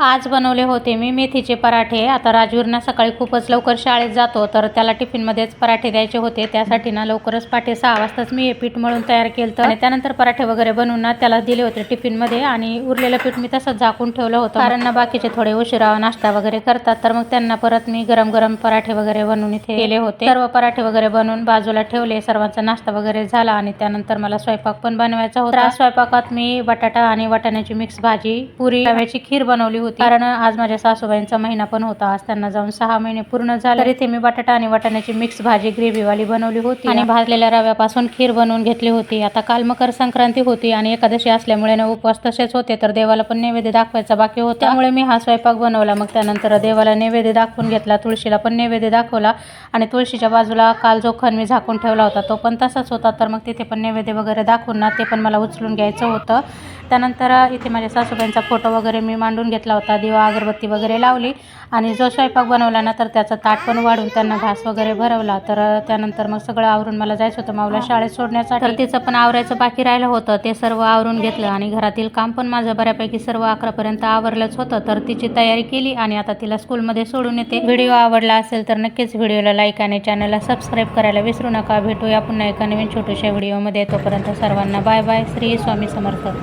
आज बनवले होते मी मेथीचे पराठे. आता राजवीरना सकाळी खूपच लवकर शाळेत जातो, तर त्याला टिफिनमध्येच पराठे द्यायचे होते. त्यासाठी ना लवकरच पहाटे 6 वाजताच मी हे पीठ मळून तयार केलं आणि त्यानंतर पराठे वगैरे बनवून ना त्याला दिले होते टिफिनमध्ये. आणि उरलेलं पीठ मी तसंच झाकून ठेवलं होतं, कारण ना बाकीचे थोडे उशिरा नाश्ता वगैरे करतात, तर मग त्यांना परत मी गरम गरम पराठे वगैरे बनवून इथे केले होते. सर्व पराठे वगैरे बनवून बाजूला ठेवले. सर्वांचा नाश्ता वगैरे झाला आणि त्यानंतर मला स्वयंपाक पण बनवायचा होता. स्वयंपाकात मी बटाटा आणि वाटाण्याची मिक्स भाजी, पुरी, रव्याची खीर बनवली होती, कारण आज माझ्या सासूबाईंचा महिना पण होता. आज त्यांना जाऊन 6 महिने पूर्ण झाले. तर इथे मी बटाटा आणि वाटाण्याची मिक्स भाजी ग्रेव्हीवाली बनवली होती आणि भाजलेल्या रव्यापासून खीर बनवून घेतली होती. आता काल मकर संक्रांती होती आणि एकादशी असल्यामुळे ना उपवास तसेच होते, तर देवाला पण नैवेद्य दाखवायचा बाकी होता, त्यामुळे मी हा स्वयंपाक बनवला. मग त्यानंतर देवाला नैवेद्य दाखवून घेतला, तुळशीला पण नैवेद्य दाखवला आणि तुळशीच्या बाजूला काल जो खण मी झाकून ठेवला होता तो पण तसाच होता, तर मग तिथे पण नैवेद्य वगैरे दाखवून ना ते पण मला उचलून घ्यायचं होतं. त्यानंतर इथे माझ्या सासूबाईंचा फोटो वगैरे मी मांडून घेतला होता, दिवा अगरबत्ती वगैरे लावली आणि जो स्वयंपाक बनवला ना तर त्याचं ताट पण वाढून त्यांना घास वगैरे भरवला. तर त्यानंतर मग सगळं आवरून मला जायचं होतं माऊला शाळेत सोडण्यासाठी, तर तिचं पण आवरायचं बाकी राहिलं होतं, ते सर्व आवरून घेतलं आणि घरातील काम पण माझं बऱ्यापैकी सर्व 11पर्यंत आवरलंच होतं. तर तिची तयारी केली आणि आता तिला स्कूलमध्ये सोडून येते. व्हिडिओ आवडला असेल तर नक्कीच व्हिडिओला लाईक आणि चॅनलला सबस्क्राईब करायला विसरू नका. भेटूया पुन्हा एका नवीन छोट्याशा व्हिडिओमध्ये. तोपर्यंत सर्वांना बाय बाय. श्री स्वामी समर्थ.